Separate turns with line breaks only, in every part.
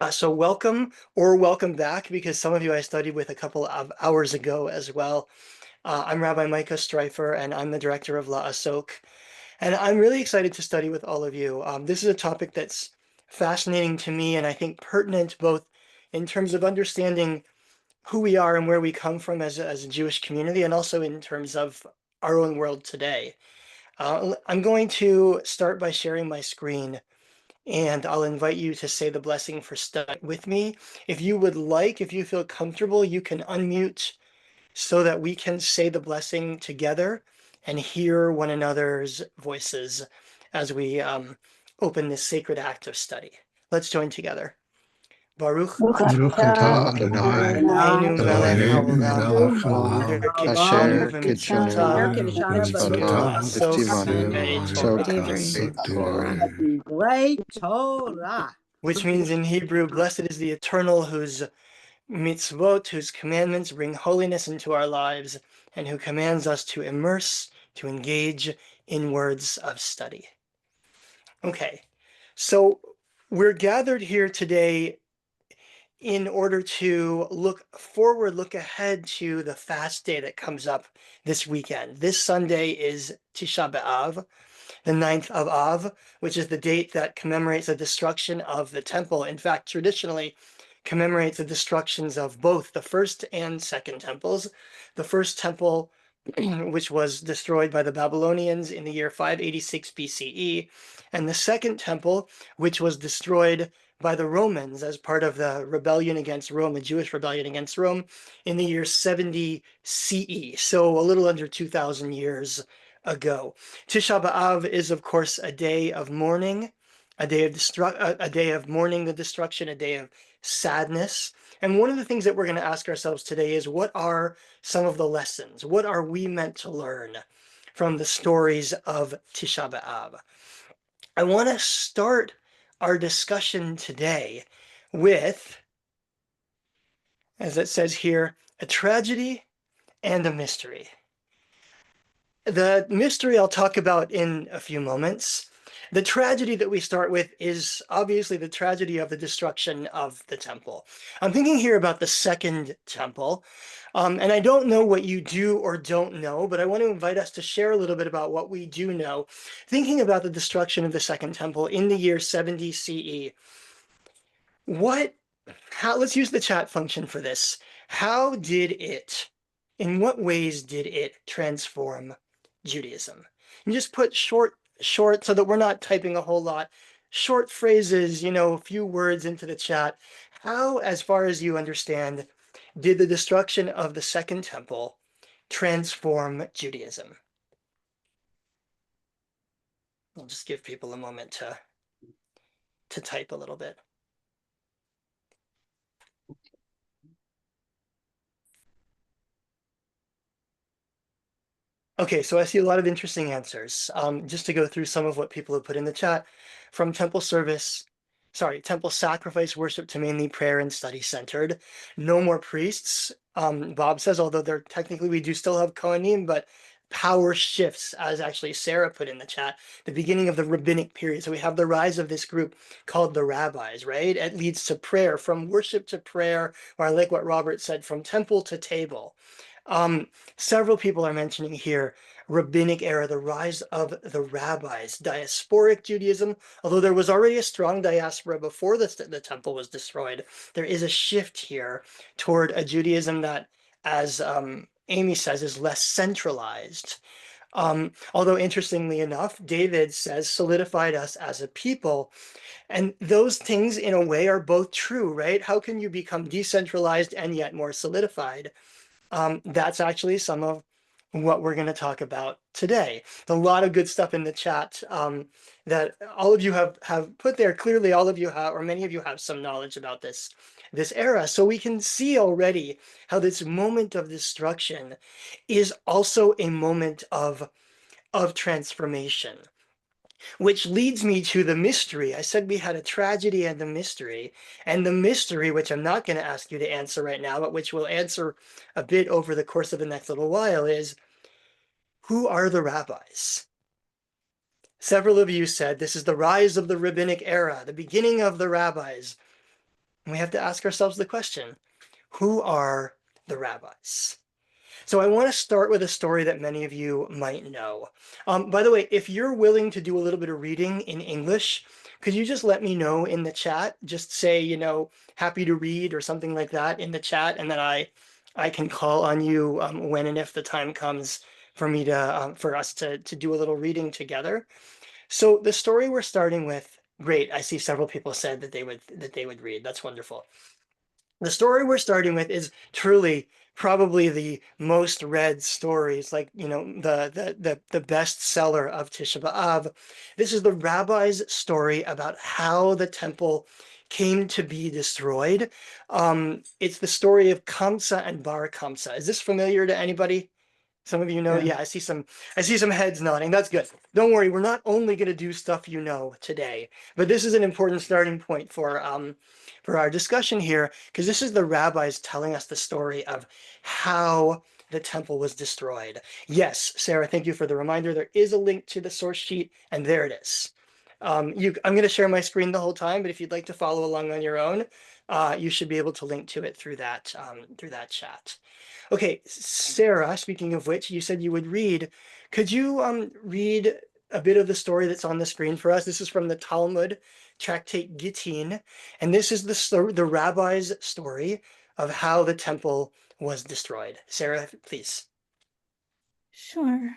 So welcome or welcome back, because some of you I studied with a couple of hours ago as well. I'm Rabbi Micah Streiffer, and I'm the director of La Asok. And I'm really excited to study with all of you. This is a topic that's fascinating to me, and I think pertinent both in terms of understanding who we are and where we come from as a Jewish community, and also in terms of our own world today. I'm going to start by sharing my screen, and I'll invite you to say the blessing for study with me. If you would like, if you feel comfortable, you can unmute so that we can say the blessing together and hear one another's voices as we open this sacred act of study. Let's join together. Baruch
Baruch atah Adonai
Eloheinu melech
Eloheinu melech
haolam
haolam
asher
asher
kidshanu
b'mitzvotav
v'tivanu
Torah.
Torah.
Which means in Hebrew, blessed is the eternal whose mitzvot, whose commandments bring holiness into our lives, and who commands us to immerse, to engage in words of study. Okay, so we're gathered here today in order to look forward, look ahead to the fast day that comes up this weekend. This Sunday is Tisha B'Av, the 9th of Av, which is the date that commemorates the destruction of the temple. In fact, traditionally commemorates the destructions of both the first and second temples. The first temple, which was destroyed by the Babylonians in the year 586 BCE, and the second temple, which was destroyed by the Romans as part of the rebellion against Rome, the Jewish rebellion against Rome, in the year 70 CE, so a little under 2,000 years ago. Tisha B'Av is, of course, a day of mourning, a day of mourning the destruction, a day of sadness. And one of the things that we're going to ask ourselves today is, what are some of the lessons? What are we meant to learn from the stories of Tisha B'Av? I want to start our discussion today with, as it says here, a tragedy and a mystery. The mystery I'll talk about in a few moments. The tragedy that we start with is obviously the tragedy of the destruction of the temple. I'm thinking here about the second temple, and I don't know what you do or don't know, but I want to invite us to share a little bit about what we do know, thinking about the destruction of the second temple in the year 70 CE. Let's use the chat function for this. In what ways did it transform Judaism? And just put short, so that we're not typing a whole lot, short phrases, a few words into the chat. How, as far as you understand, did the destruction of the Second Temple transform Judaism? I'll just give people a moment to type a little bit. Okay, so I see a lot of interesting answers. Just to go through some of what people have put in the chat. From temple sacrifice worship to mainly prayer and study centered. No more priests, Bob says, although we do still have Kohanim, but power shifts, as actually Sarah put in the chat, the beginning of the rabbinic period. So we have the rise of this group called the Rabbis, right? It leads to prayer, from worship to prayer, or I like what Robert said, from temple to table. Several people are mentioning here rabbinic era, the rise of the rabbis, diasporic Judaism. Although there was already a strong diaspora before the temple was destroyed, there is a shift here toward a Judaism that, as Amy says, is less centralized. Although interestingly enough, David says solidified us as a people. And those things in a way are both true, right? How can you become decentralized and yet more solidified? That's actually some of what we're going to talk about today. A lot of good stuff in the chat that all of you have put there. Clearly, all of you have, or many of you have, some knowledge about this era. So we can see already how this moment of destruction is also a moment of transformation. Which leads me to the mystery. I said we had a tragedy and a mystery. And the mystery, which I'm not going to ask you to answer right now, but which we'll answer a bit over the course of the next little while, is, who are the rabbis? Several of you said this is the rise of the rabbinic era, the beginning of the rabbis. And we have to ask ourselves the question, who are the rabbis? So I want to start with a story that many of you might know. By the way, if you're willing to do a little bit of reading in English, could you just let me know in the chat? Just say, happy to read or something like that in the chat, and then I can call on you when and if the time comes for me to for us to do a little reading together. So the story we're starting with, great. I see several people said that they would read. That's wonderful. The story we're starting with is truly probably the most read stories, like, the bestseller of Tisha B'Av. This is the rabbi's story about how the temple came to be destroyed. It's the story of Kamsa and Bar Kamsa. Is this familiar to anybody? Some of you know, yeah, I see some heads nodding. That's good. Don't worry, we're not only going to do stuff you know today, but this is an important starting point for our discussion here, because this is the rabbis telling us the story of how the temple was destroyed. Yes, Sarah, thank you for the reminder. There is a link to the source sheet, and there it is. I'm going to share my screen the whole time, but if you'd like to follow along on your own, you should be able to link to it through that chat. Okay, Sarah, speaking of which, you said you would read. Could you read a bit of the story that's on the screen for us? This is from the Talmud, Tractate Gittin, and this is the rabbi's story of how the temple was destroyed. Sarah, please.
Sure.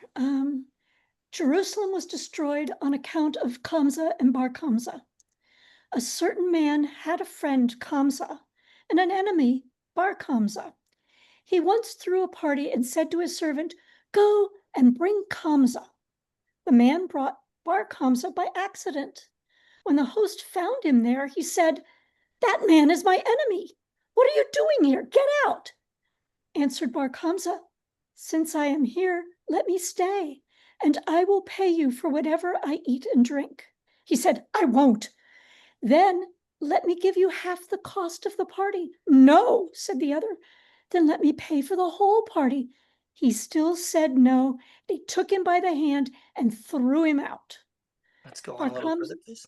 Jerusalem was destroyed on account of Kamsa and Bar Kamsa. A certain man had a friend, Kamsa, and an enemy, Bar Kamsa. He once threw a party and said to his servant, "Go and bring Kamsa." The man brought Bar Kamsa by accident. When the host found him there, he said, "That man is my enemy. What are you doing here? Get out." Answered Bar Kamsa, "Since I am here, let me stay, and I will pay you for whatever I eat and drink." He said, "I won't." "Then let me give you half the cost of the party." "No," said the other. "Then let me pay for the whole party." He still said no. They took him by the hand and threw him out.
Let's go on a little further, please.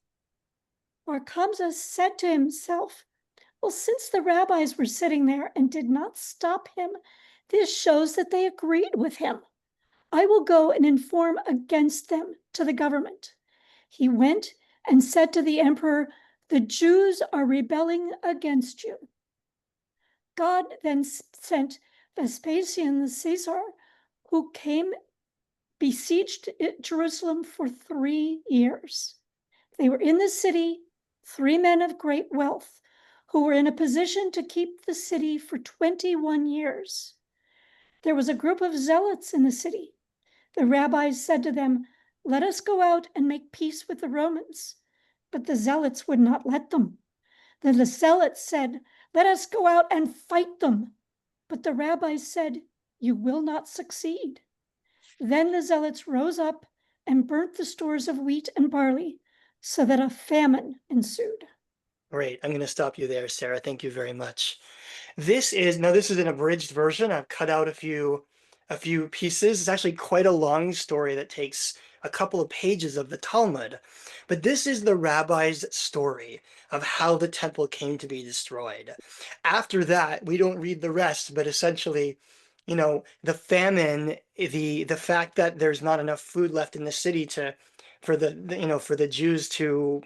Bar Kamsa said to himself, "Well, since the rabbis were sitting there and did not stop him, this shows that they agreed with him. I will go and inform against them to the government." He went and said to the emperor, "The Jews are rebelling against you." God then sent Vespasian the Caesar, who besieged Jerusalem for 3 years. They were in the city, 3 men of great wealth, who were in a position to keep the city for 21 years. There was a group of zealots in the city. The rabbis said to them, "Let us go out and make peace with the Romans." But the zealots would not let them. Then the zealots said, "Let us go out and fight them." But the rabbis said, "You will not succeed." Then the zealots rose up and burnt the stores of wheat and barley, so that a famine ensued.
Great. I'm going to stop you there, Sarah. Thank you very much. This is an abridged version. I've cut out a few pieces. It's actually quite a long story that takes a couple of pages of the Talmud. But this is the rabbi's story of how the temple came to be destroyed. After that, we don't read the rest, but essentially, the famine, the fact that there's not enough food left in the city for the Jews to,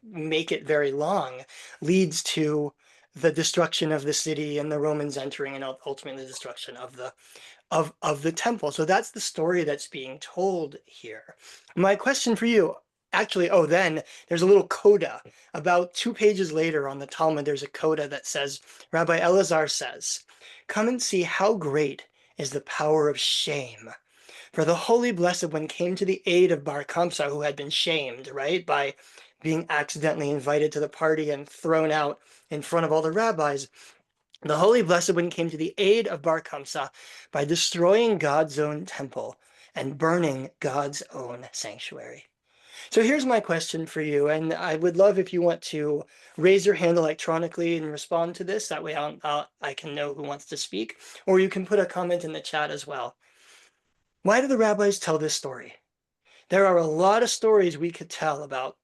make it very long, leads to the destruction of the city and the Romans entering, and ultimately the destruction of the temple. So that's the story that's being told here. My question for you, actually, then there's a little coda. About 2 pages later on the Talmud, there's a coda that says, Rabbi Elazar says, "Come and see how great is the power of shame. For the Holy Blessed One came to the aid of Bar Kamsa, who had been shamed, right, by being accidentally invited to the party and thrown out in front of all the rabbis. The Holy Blessed One came to the aid of Bar Kamsa by destroying God's own temple and burning God's own sanctuary." So here's my question for you, and I would love if you want to raise your hand electronically and respond to this. That way I can know who wants to speak, or you can put a comment in the chat as well. Why do the rabbis tell this story? There are a lot of stories we could tell about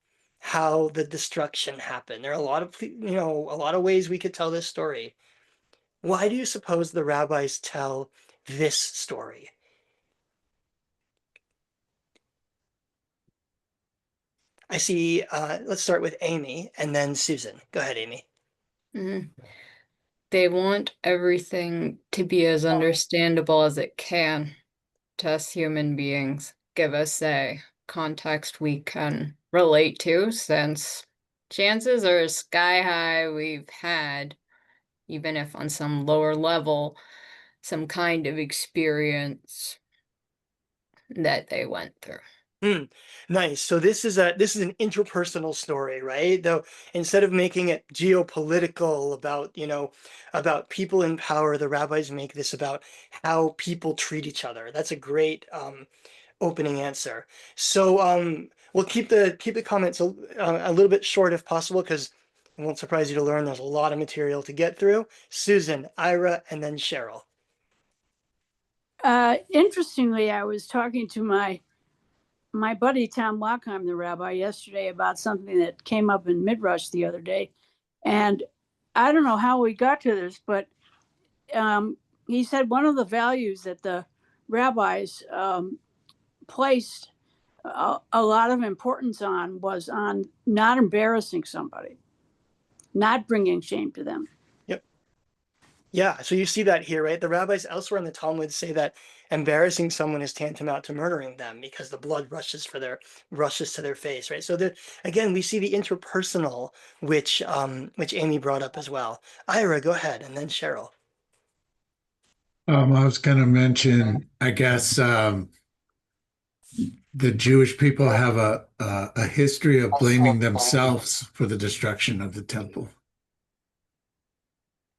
how the destruction happened. There are a lot of, a lot of ways we could tell this story. Why do you suppose the rabbis tell this story? I see, let's start with Amy and then Susan. Go ahead, Amy.
Mm. They want everything to be as understandable as it can to us human beings, give us a context we can relate to, since chances are sky high we've had, even if on some lower level, some kind of experience that they went through.
Nice. So this is an interpersonal story, right? Though instead of making it geopolitical about people in power, the rabbis make this about how people treat each other. That's a great opening answer. So we'll keep the comments a little bit short if possible, because it won't surprise you to learn there's a lot of material to get through. Susan, Ira, and then Cheryl.
Interestingly, I was talking to my buddy Tom Lockheim, the rabbi, yesterday about something that came up in Midrash the other day, and I don't know how we got to this, but he said one of the values that the rabbis placed a lot of importance on was on not embarrassing somebody, not bringing shame to them.
Yep. Yeah, so you see that here, right? The rabbis elsewhere in the Talmud say that embarrassing someone is tantamount to murdering them because the blood rushes to their face, right? So again, we see the interpersonal, which Amy brought up as well. Ira, go ahead, and then Cheryl.
I was going to mention, I guess, the Jewish people have a history of blaming themselves for the destruction of the temple.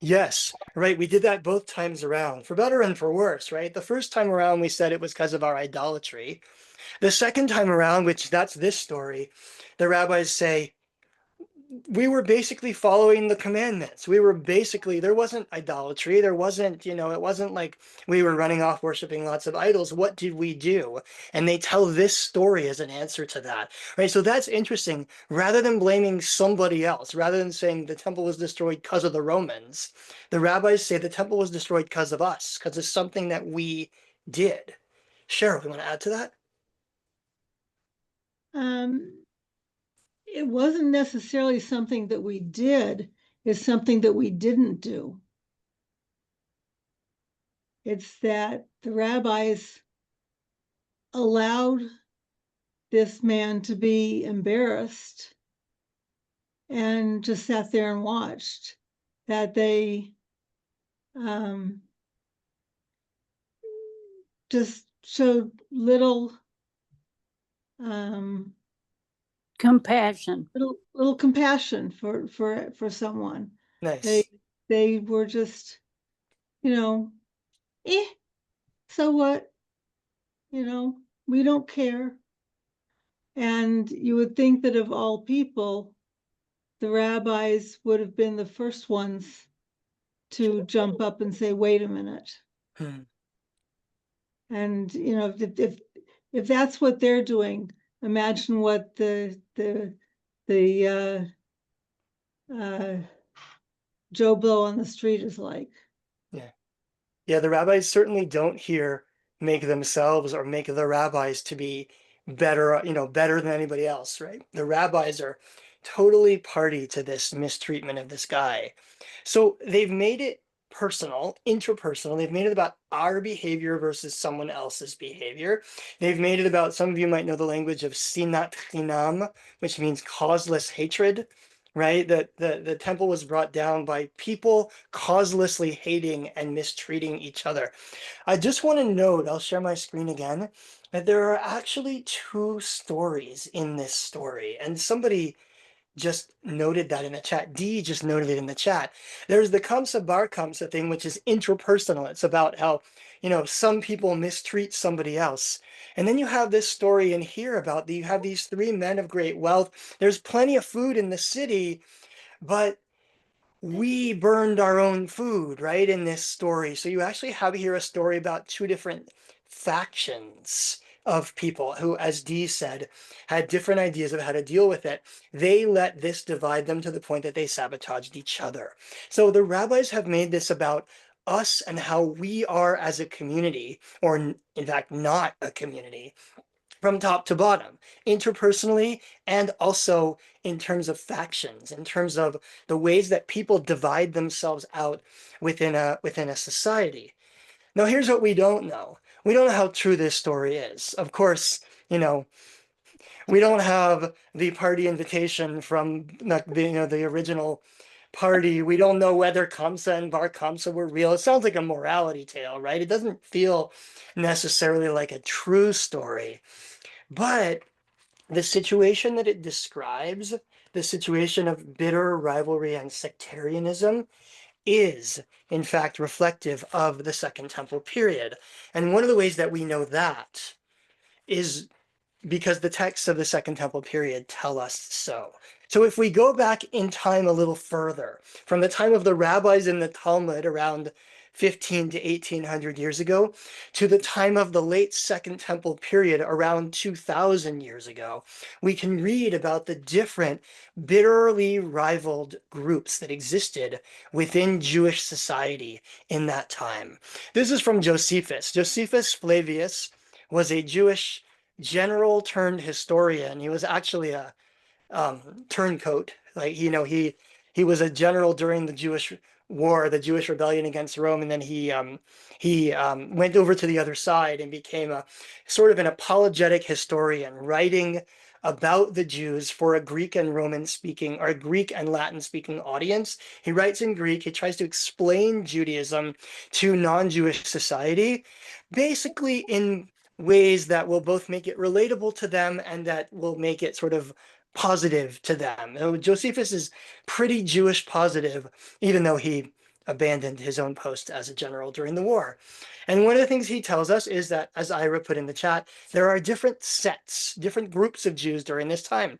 Yes, right. We did that both times around, for better and for worse, right? The first time around, we said it was because of our idolatry. The second time around, which that's this story, the rabbis say, we were basically following the commandments. There wasn't idolatry. There wasn't, it wasn't like we were running off worshiping lots of idols. What did we do? And they tell this story as an answer to that, right? So that's interesting. Rather than blaming somebody else, rather than saying the temple was destroyed because of the Romans, the rabbis say the temple was destroyed because of us, because it's something that we did. Cheryl, you want to add to that?
It wasn't necessarily something that we did, it's something that we didn't do. It's that the rabbis allowed this man to be embarrassed and just sat there and watched, that they just showed little
Compassion.
little compassion for someone.
Nice.
They were just, so what? We don't care. And you would think that of all people, the rabbis would have been the first ones to jump up and say, wait a minute. And, if that's what they're doing, imagine what the Joe Blow on the street is like.
Yeah, the rabbis certainly don't here make themselves or make the rabbis to be better, better than anybody else, right? The rabbis are totally party to this mistreatment of this guy. So they've made it personal, interpersonal. They've made it about our behavior versus someone else's behavior. They've made it about, some of you might know the language of sinat chinam, which means causeless hatred, right? That the temple was brought down by people causelessly hating and mistreating each other. I just want to note, I'll share my screen again, that there are actually two stories in this story. And somebody just noted that in the chat. Dee just noted it in the chat. There's the Kamsa Bar Kamsa thing, which is interpersonal. It's about how, some people mistreat somebody else. And then you have this story in here about you have these three men of great wealth. There's plenty of food in the city, but we burned our own food, right, in this story. So you actually have here a story about two different factions of people who, as Dee said, had different ideas of how to deal with it. They let this divide them to the point that they sabotaged each other. So the rabbis have made this about us and how we are as a community, or in fact, not a community, from top to bottom, interpersonally, and also in terms of factions, in terms of the ways that people divide themselves out within a society. Now, here's what we don't know. We don't know how true this story is. Of course, we don't have the party invitation from the original party. We don't know whether Kamsa and Bar Kamsa were real. It sounds like a morality tale, right? It doesn't feel necessarily like a true story. But the situation that it describes, the situation of bitter rivalry and sectarianism, is in fact reflective of the Second Temple period. And one of the ways that we know that is because the texts of the Second Temple period tell us so. So if we go back in time a little further, from the time of the rabbis in the Talmud around 15 to 1800 years ago, to the time of the late Second Temple period around 2000 years ago, we can read about the different bitterly rivaled groups that existed within Jewish society in that time. This is from Josephus. Josephus Flavius was a Jewish general turned historian. He was actually a turncoat. Like, he was a general during the Jewish war, the Jewish rebellion against Rome, and then he went over to the other side and became a sort of an apologetic historian, writing about the Jews for a Greek and Roman speaking, or a Greek and Latin speaking audience. He writes in Greek. He tries to explain Judaism to non-Jewish society, basically in ways that will both make it relatable to them and that will make it sort of positive to them. Josephus is pretty Jewish positive, even though he abandoned his own post as a general during the war. And one of the things he tells us is that, as Ira put in the chat, there are different sets, different groups of Jews during this time.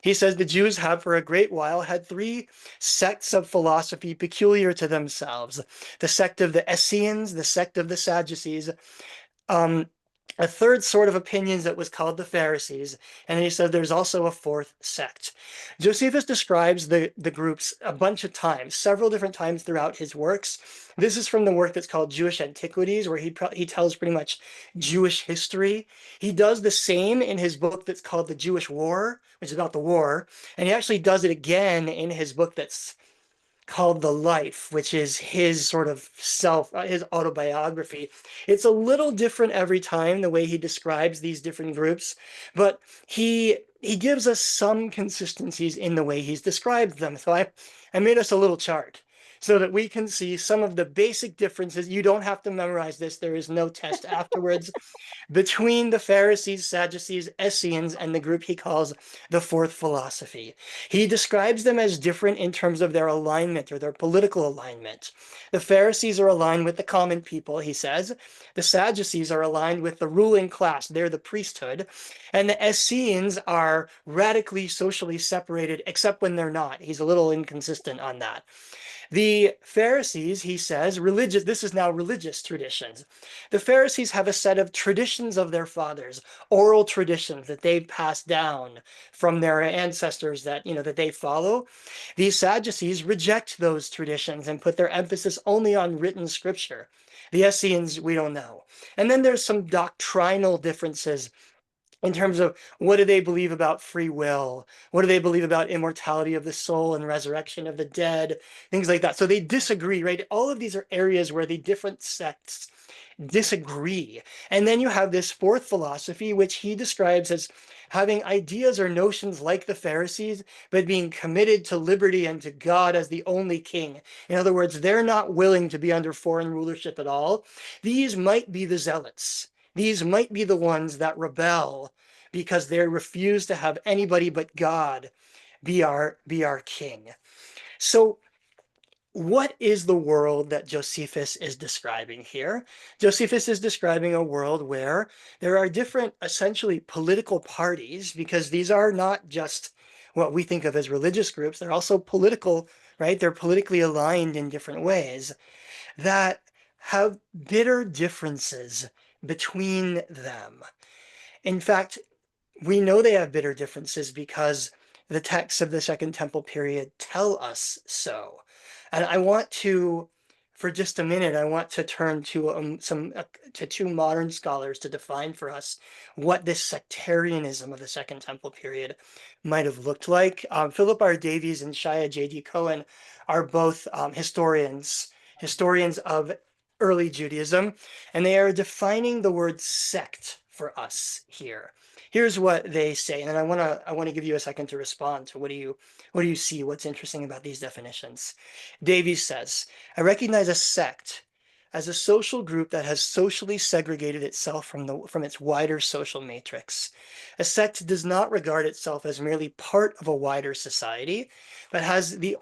He says the Jews have for a great while had three sects of philosophy peculiar to themselves: the sect of the Essenes, the sect of the Sadducees, a third sort of opinions that was called the Pharisees, and he said there's also a fourth sect. Josephus describes the groups a bunch of times, several different times throughout his works. This is from the work that's called Jewish Antiquities, where he tells pretty much Jewish history. He does the same in his book that's called The Jewish War, which is about the war, and he actually does it again in his book that's called The Life, which is his sort of his autobiography. It's a little different every time, the way he describes these different groups, but he gives us some consistencies in the way he's described them. So I made us a little chart so that we can see some of the basic differences. You don't have to memorize this. There is no test afterwards. Between the Pharisees, Sadducees, Essenes, and the group he calls the fourth philosophy. He describes them as different in terms of their alignment or their political alignment. The Pharisees are aligned with the common people, he says. The Sadducees are aligned with the ruling class. They're the priesthood. And the Essenes are radically socially separated, except when they're not. He's a little inconsistent on that. The Pharisees, he says, this is now religious traditions. The Pharisees have a set of traditions of their fathers, oral traditions that they've passed down from their ancestors that they follow. These Sadducees reject those traditions and put their emphasis only on written scripture. The Essenes, we don't know. And then there's some doctrinal differences in terms of what do they believe about free will? What do they believe about immortality of the soul and resurrection of the dead? Things like that. So they disagree, right? All of these are areas where the different sects disagree. And then you have this fourth philosophy, which he describes as having ideas or notions like the Pharisees, but being committed to liberty and to God as the only king. In other words, they're not willing to be under foreign rulership at all. These might be the zealots. These might be the ones that rebel because they refuse to have anybody but God be our king. So what is the world that Josephus is describing here? Josephus is describing a world where there are different, essentially, political parties, because these are not just what we think of as religious groups. They're also political, right? They're politically aligned in different ways that have bitter differences between them. In fact, we know they have bitter differences because the texts of the Second Temple period tell us so. And I want to, for just a minute, I want to turn to to two modern scholars to define for us what this sectarianism of the Second Temple period might have looked like. Philip R. Davies and Shia J.D. Cohen are both historians of early Judaism, and they are defining the word sect for us here. Here's what they say, and I want to give you a second to respond to what do you see, what's interesting about these definitions. Davies says, I recognize a sect as a social group that has socially segregated itself from its wider social matrix. A sect does not regard itself as merely part of a wider society, but as the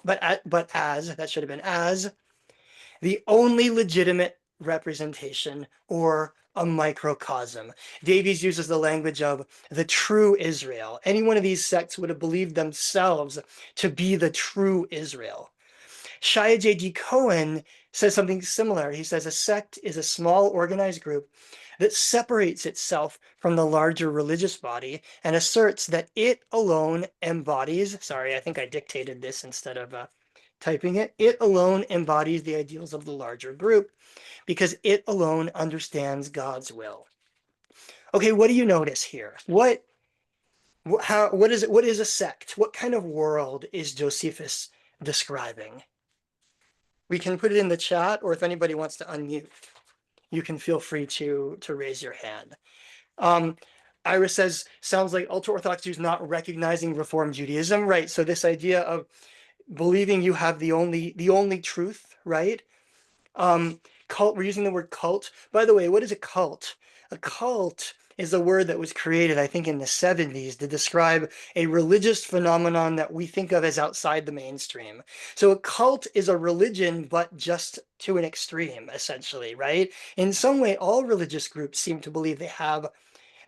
only legitimate representation or a microcosm. Davies uses the language of the true Israel. Any one of these sects would have believed themselves to be the true Israel. Shia J.D. Cohen says something similar. He says a sect is a small organized group that separates itself from the larger religious body and asserts that it alone embodies, sorry, I think I dictated this instead of typing it, it alone embodies the ideals of the larger group because it alone understands God's will. Okay, what do you notice here? What is a sect? What kind of world is Josephus describing? We can put it in the chat, or if anybody wants to unmute, you can feel free to raise your hand. Ira says, sounds like ultra-Orthodox Jews not recognizing Reform Judaism, right? So this idea of believing you have the only truth, right? Cult, we're using the word cult. By the way, what is a cult? A cult is a word that was created, I think, in the 70s to describe a religious phenomenon that we think of as outside the mainstream. So a cult is a religion, but just to an extreme, essentially, right? In some way, all religious groups seem to believe they have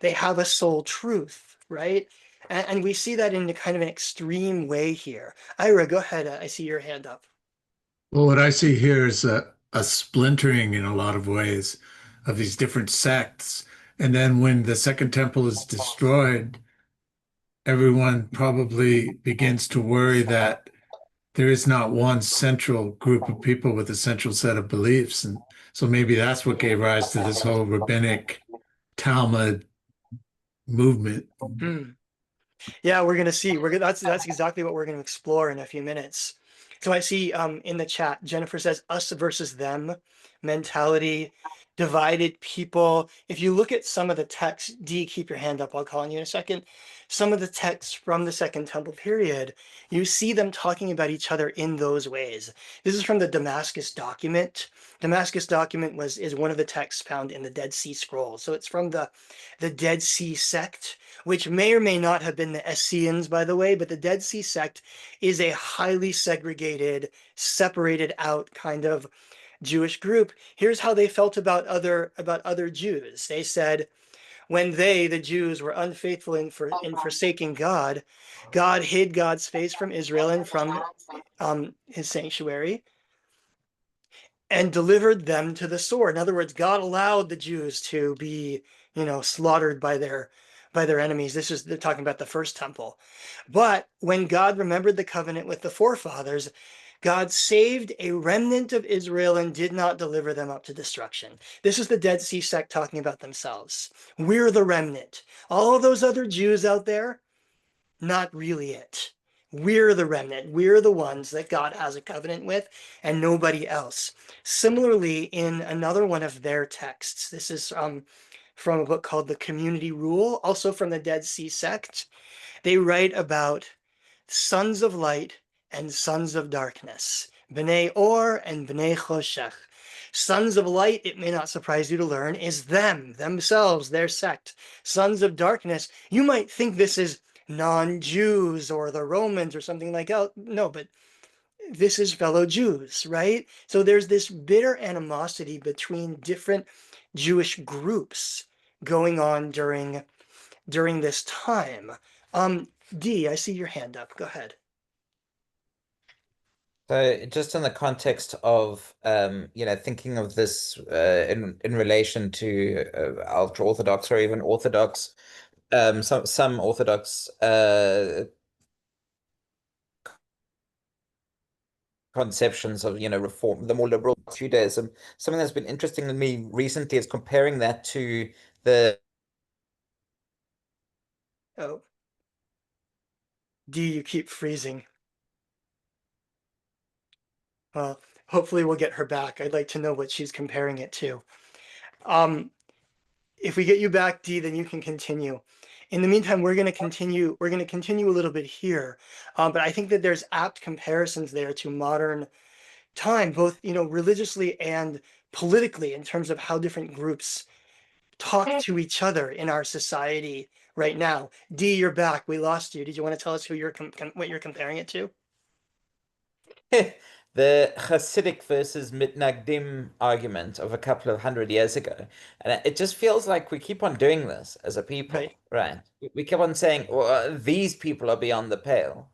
a sole truth, right? And we see that in a kind of an extreme way here. Ira, go ahead. I see your hand up.
Well, what I see here is a splintering in a lot of ways of these different sects. And then when the Second Temple is destroyed, everyone probably begins to worry that there is not one central group of people with a central set of beliefs. And so maybe that's what gave rise to this whole rabbinic Talmud movement.
Yeah, we're gonna see. That's exactly what we're gonna explore in a few minutes. So I see in the chat, Jennifer says us versus them mentality, divided people. If you look at some of the texts, D, keep your hand up, I'll call on you in a second. Some of the texts from the Second Temple period, you see them talking about each other in those ways. This is from the Damascus document. Damascus document is one of the texts found in the Dead Sea Scrolls. So it's from the Dead Sea sect, which may or may not have been the Essenes, by the way, but the Dead Sea sect is a highly segregated, separated out kind of Jewish group. Here's how they felt about other Jews. They said, when the Jews, were unfaithful in forsaking God, God hid God's face from Israel and from his sanctuary and delivered them to the sword. In other words, God allowed the Jews to be, slaughtered by their enemies. They're talking about the first temple. But when God remembered the covenant with the forefathers, God saved a remnant of Israel and did not deliver them up to destruction. This is the Dead Sea sect talking about themselves. We're the remnant. All of those other Jews out there, not really it. We're the remnant. We're the ones that God has a covenant with and nobody else. Similarly, in another one of their texts, this is from a book called The Community Rule, also from the Dead Sea sect, they write about sons of light and sons of darkness, B'nai Or and B'nai Choshech. Sons of light, it may not surprise you to learn, is themselves, their sect. Sons of darkness, you might think this is non-Jews or the Romans or something like that. No, but this is fellow Jews, right? So there's this bitter animosity between different Jewish groups going on during this time. D, I see your hand up. Go ahead.
So just in the context of thinking of this in relation to ultra-Orthodox or even Orthodox some Orthodox conceptions of, reform, the more liberal Judaism. Something that's been interesting to me recently is comparing that to the
Oh, D, you keep freezing. Well, hopefully we'll get her back. I'd like to know what she's comparing it to. If we get you back, D, then you can continue. In the meantime, we're going to continue a little bit here. But I think that there's apt comparisons there to modern time, both, religiously and politically, in terms of how different groups talk to each other in our society right now. D, you're back. We lost you. Did you want to tell us who what you're comparing it to?
the Hasidic versus Mitnagdim argument of a couple of 100 years ago. And it just feels like we keep on doing this as a people, right? We keep on saying, well, these people are beyond the pale.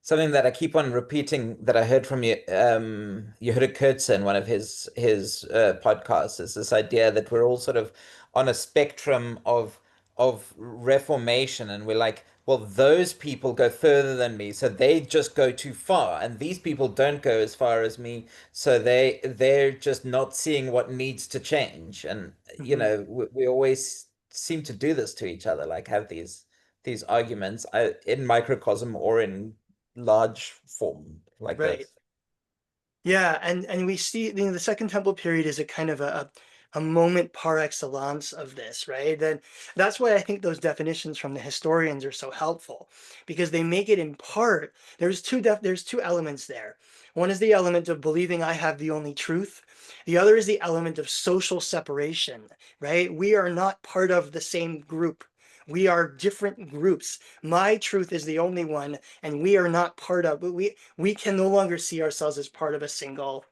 Something that I keep on repeating that I heard from Yehuda Kurtzer in one of his podcasts is this idea that we're all sort of on a spectrum of reformation, and we're like, well, those people go further than me, so they just go too far, and these people don't go as far as me, so they're just not seeing what needs to change. And we always seem to do this to each other, like have these arguments in microcosm or in large form like this.
Yeah, and we see the Second Temple period is a kind of a moment par excellence of this, right? Then that's why I think those definitions from the historians are so helpful, because they make it in part. There's two elements there. One is the element of believing I have the only truth. The other is the element of social separation, right? We are not part of the same group. We are different groups. My truth is the only one, and we are not part of, we can no longer see ourselves as part of a single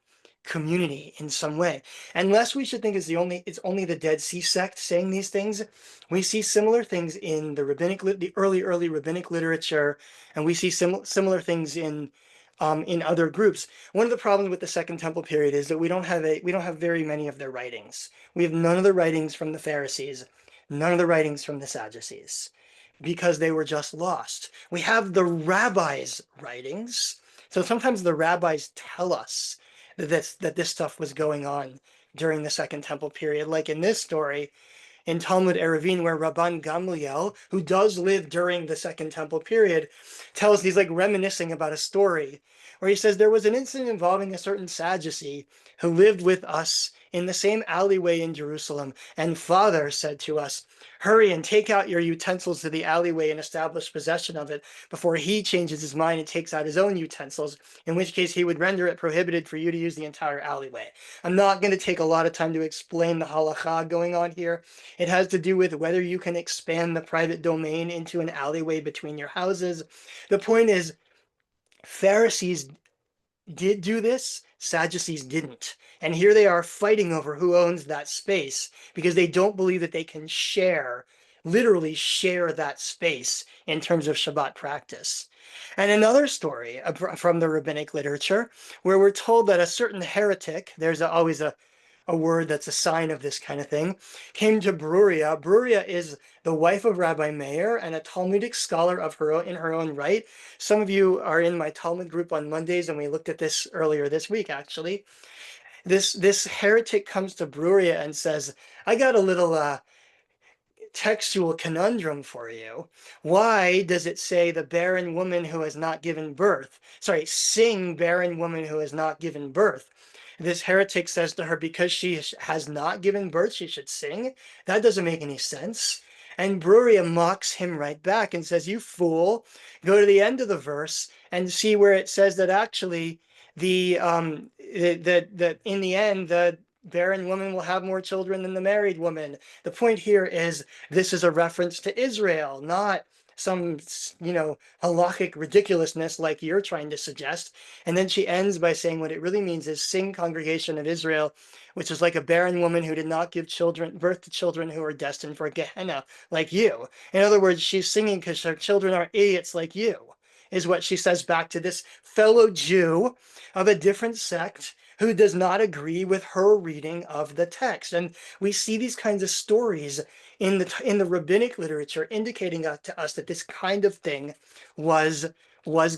community in some way. Unless we should think it's only the Dead Sea sect saying these things. We see similar things in the early rabbinic literature, and we see similar things in other groups. One of the problems with the Second Temple period is that we don't have very many of their writings. We have none of the writings from the Pharisees, none of the writings from the Sadducees, because they were just lost. We have the rabbis' writings. So sometimes the rabbis tell us that this stuff was going on during the Second Temple period. Like in this story, in Talmud Eruvin, where Rabban Gamliel, who does live during the Second Temple period, he's like reminiscing about a story where he says there was an incident involving a certain Sadducee who lived with us in the same alleyway in Jerusalem. And Father said to us, hurry and take out your utensils to the alleyway and establish possession of it before he changes his mind and takes out his own utensils, in which case he would render it prohibited for you to use the entire alleyway. I'm not going to take a lot of time to explain the halakha going on here. It has to do with whether you can expand the private domain into an alleyway between your houses. The point is, Pharisees did do this, Sadducees didn't. And here they are fighting over who owns that space because they don't believe that they can literally share that space in terms of Shabbat practice. And another story from the rabbinic literature where we're told that a certain heretic, there's always a word that's a sign of this kind of thing, came to Bruria. Bruria is the wife of Rabbi Meir and a Talmudic scholar in her own right. Some of you are in my Talmud group on Mondays, and we looked at this earlier this week, actually. This heretic comes to Bruria and says, I got a little textual conundrum for you. Why does it say the barren woman who has not given birth? Sorry, sing barren woman who has not given birth. This heretic says to her, because she has not given birth, she should sing? That doesn't make any sense. And Bruria mocks him right back and says, you fool, go to the end of the verse and see where it says that actually that in the end, the barren woman will have more children than the married woman. The point here is this is a reference to Israel, not some, halachic ridiculousness like you're trying to suggest. And then she ends by saying what it really means is sing, congregation of Israel, which is like a barren woman who did not give birth to children who are destined for Gehenna, like you. In other words, she's singing because her children are idiots like you, is what she says back to this fellow Jew of a different sect who does not agree with her reading of the text. And we see these kinds of stories in the rabbinic literature indicating to us that this kind of thing was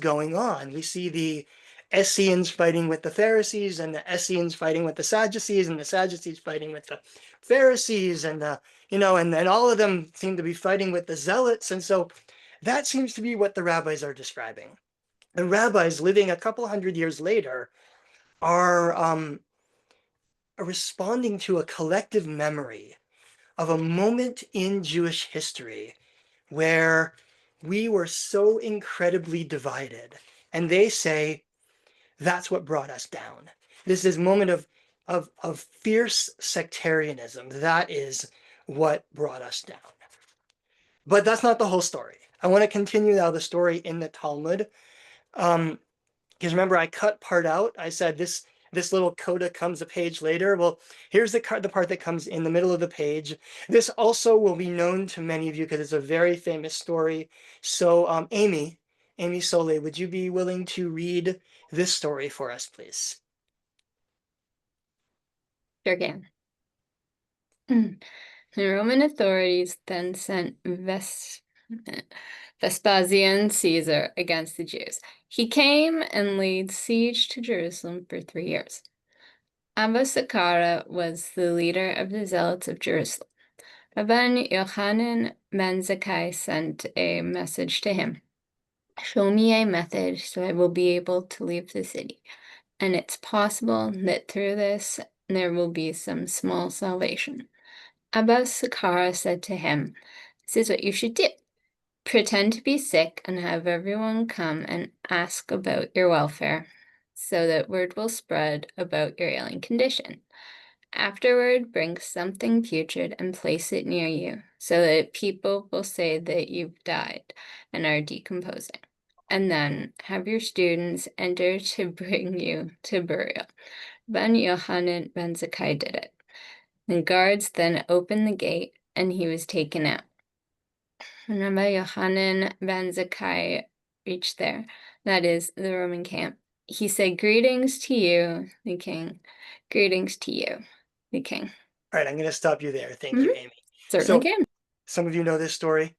going on. We see the Essenes fighting with the Pharisees, and the Essenes fighting with the Sadducees, and the Sadducees fighting with the Pharisees, and and then all of them seem to be fighting with the Zealots. And so that seems to be what the rabbis are describing. The rabbis, living a couple hundred years later, are responding to a collective memory of a moment in Jewish history where we were so incredibly divided. And they say, that's what brought us down. This is a moment of fierce sectarianism. That is what brought us down. But that's not the whole story. I want to continue now the story in the Talmud. Because remember, I cut part out. I said this little coda comes a page later. Well, here's the part that comes in the middle of the page. This also will be known to many of you because it's a very famous story. So Amy Sole, would you be willing to read this story for us, please?
Sure can. The Roman authorities then sent Vespasian Caesar against the Jews. He came and laid siege to Jerusalem for 3 years. Abba Sakara was the leader of the Zealots of Jerusalem. Rabbi Yochanan ben Zakkai sent a message to him. Show me a method so I will be able to leave the city. And it's possible that through this there will be some small salvation. Abba Sakara said to him, this is what you should do. Pretend to be sick and have everyone come and ask about your welfare, so that word will spread about your ailing condition. Afterward, bring something putrid and place it near you, so that people will say that you've died and are decomposing. And then have your students enter to bring you to burial. Ben Yochanan ben Zakkai did it. The guards then opened the gate, and he was taken out. When Rabbi Yochanan ben Zakkai reached there, that is, the Roman camp, he said, greetings to you, the king. Greetings to you, the king.
All right, I'm going to stop you there. Thank you, Amy.
Certainly can.
Some of you know this story.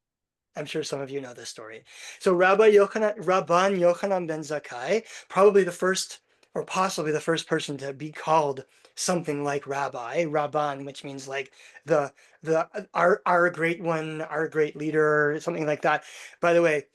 I'm sure some of you know this story. So Rabban Yochanan ben Zakkai, probably the first or possibly the first person to be called something like rabbi, Rabban, which means like our great one, our great leader, something like that. By the way,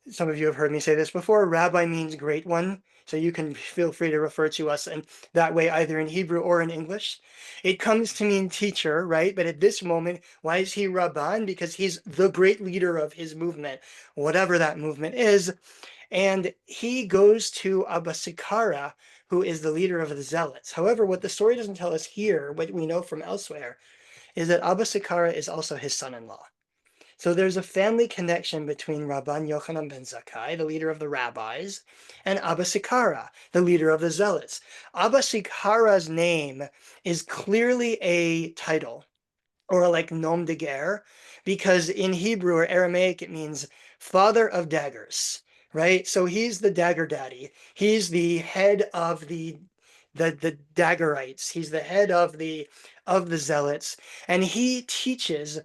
some of you have heard me say this before, rabbi means great one. So you can feel free to refer to us in that way, either in Hebrew or in English. It comes to mean teacher, right? But at this moment, why is he Rabban? Because he's the great leader of his movement, whatever that movement is. And he goes to Abba Sakara, who is the leader of the Zealots. However, what the story doesn't tell us here, what we know from elsewhere, is that Abba Sakara is also his son-in-law. So there's a family connection between Rabban Yochanan ben Zakkai, the leader of the rabbis, and Abba Sakara, the leader of the Zealots. Abba Sakara's name is clearly a title, or like nom de guerre, because in Hebrew or Aramaic it means father of daggers, right? So he's the dagger daddy. He's the head of the daggerites. He's the head of the Zealots, and he teaches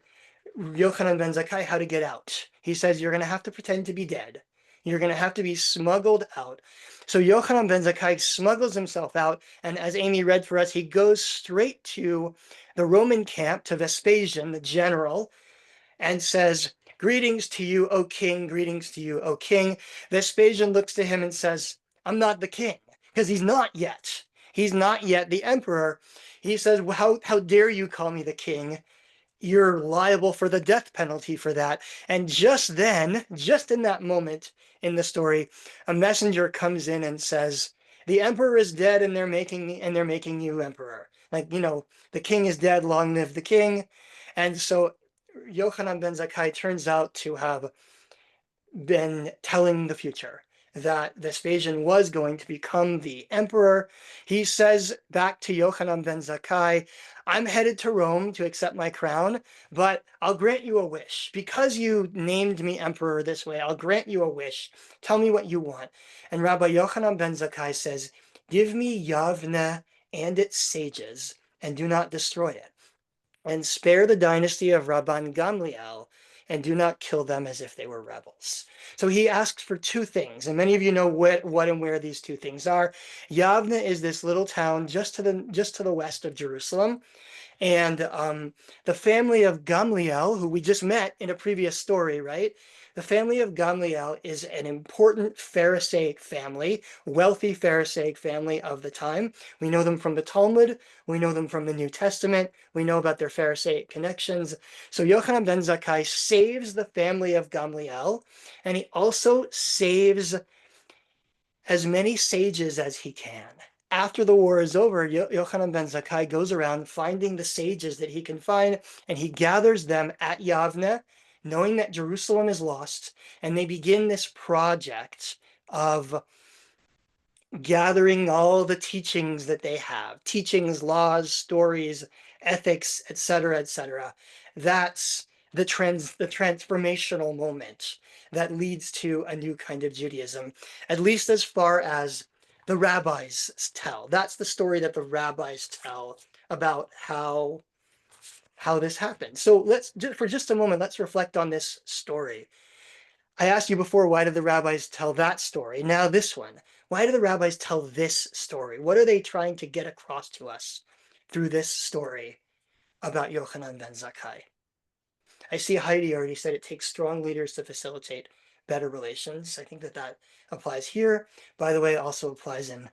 Yochanan ben Zakkai how to get out. He says, you're going to have to pretend to be dead. You're going to have to be smuggled out. So Yochanan ben Zakkai smuggles himself out, and as Amy read for us, he goes straight to the Roman camp, to Vespasian, the general, and says, greetings to you, O king, greetings to you, O king. Vespasian looks to him and says, I'm not the king, because he's not yet. He's not yet the emperor. He says, well, how dare you call me the king? You're liable for the death penalty for that. And just then, just in that moment in the story, a messenger comes in and says, the emperor is dead and they're making you emperor. Like, the king is dead, long live the king. And so Yochanan ben Zakkai turns out to have been telling the future, that Vespasian was going to become the emperor. He says back to Yochanan ben Zakkai, I'm headed to Rome to accept my crown, but I'll grant you a wish. Because you named me emperor this way, I'll grant you a wish. Tell me what you want. And Rabbi Yochanan ben Zakkai says, give me Yavne and its sages, and do not destroy it. and spare the dynasty of Rabban Gamliel, and do not kill them as if they were rebels. So he asks for two things, and many of you know what and where these two things are. Yavne is this little town just to the west of Jerusalem. And the family of Gamliel, who we just met in a previous story, right? The family of Gamliel is an important Pharisaic family, wealthy Pharisaic family of the time. We know them from the Talmud. We know them from the New Testament. We know about their Pharisaic connections. So Yochanan ben Zakkai saves the family of Gamliel, and he also saves as many sages as he can. After the war is over, Yochanan ben Zakkai goes around finding the sages that he can find, and he gathers them at Yavne, knowing that Jerusalem is lost, and they begin this project of gathering all the teachings that they have, teachings, laws, stories, ethics, etc., etc. That's the transformational moment that leads to a new kind of Judaism, at least as far as the rabbis tell. That's the story that the rabbis tell about how this happened. So let's, for just a moment, let's reflect on this story. I asked you before, why did the rabbis tell that story? Now this one. Why do the rabbis tell this story? What are they trying to get across to us through this story about Yochanan ben Zakkai? I see Heidi already said it takes strong leaders to facilitate better relations. I think that applies here. By the way, it also applies in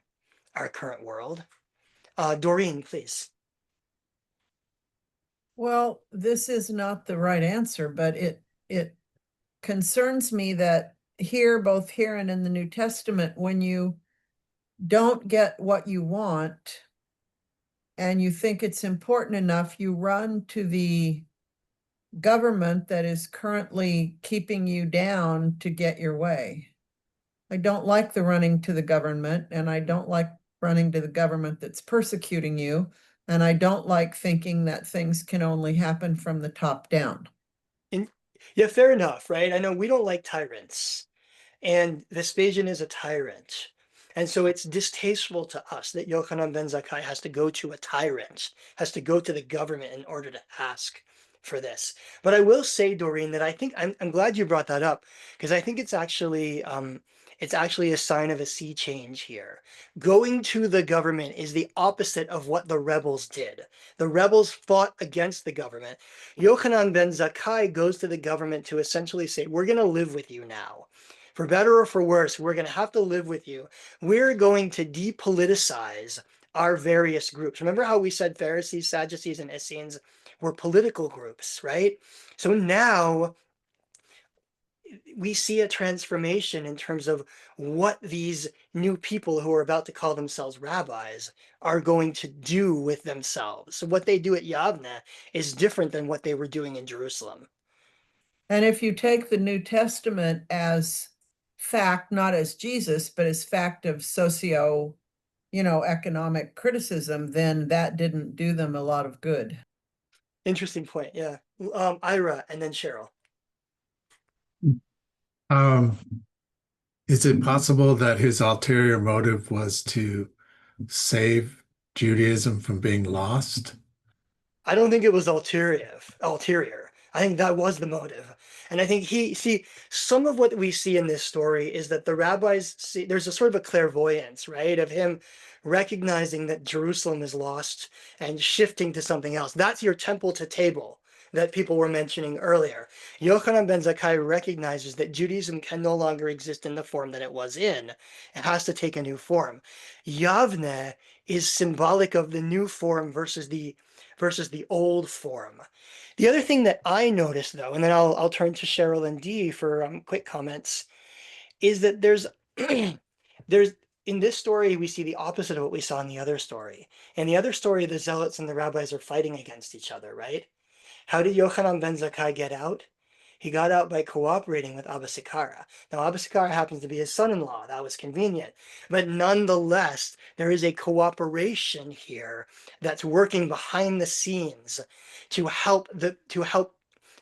our current world. Doreen, please.
Well, this is not the right answer, but it concerns me that here, both here and in the New Testament, when you don't get what you want and you think it's important enough, you run to the government that is currently keeping you down to get your way. I don't like the running to the government, and I don't like running to the government that's persecuting you, and I don't like thinking that things can only happen from the top down.
Yeah, fair enough, right? I know we don't like tyrants, and Vespasian is a tyrant. And so it's distasteful to us that Yochanan ben Zakkai has to go to a tyrant, has to go to the government in order to ask for this. But I will say, Doreen, that I think I'm glad you brought that up, because I think it's actually a sign of a sea change here. Going to the government is the opposite of what the rebels did. The rebels fought against the government. Yochanan ben Zakkai goes to the government to essentially say, we're going to live with you now. For better or for worse, we're going to have to live with you. We're going to depoliticize our various groups. Remember how we said Pharisees, Sadducees, and Essenes were political groups, right? So now we see a transformation in terms of what these new people who are about to call themselves rabbis are going to do with themselves. So what they do at Yavne is different than what they were doing in Jerusalem.
And if you take the New Testament as fact, not as Jesus, but as fact of economic criticism, then that didn't do them a lot of good.
Interesting point, yeah. Ira, and then Cheryl.
Is it possible that his ulterior motive was to save Judaism from being lost?
I don't think it was ulterior. I think that was the motive. And I think some of what we see in this story is that the rabbis see, there's a sort of a clairvoyance, right? Of him recognizing that Jerusalem is lost and shifting to something else. That's your temple to table that people were mentioning earlier. Yochanan ben Zakkai recognizes that Judaism can no longer exist in the form that it was in. It has to take a new form. Yavne is symbolic of the new form versus the old form. The other thing that I noticed, though, and then I'll turn to Cheryl and Dee for quick comments, is that there's in this story we see the opposite of what we saw in the other story. In the other story, the zealots and the rabbis are fighting against each other, right? How did Yochanan ben Zakkai get out? He got out by cooperating with Abba Sikara. Now, Abba Sikara happens to be his son-in-law. That was convenient. But nonetheless, there is a cooperation here that's working behind the scenes to help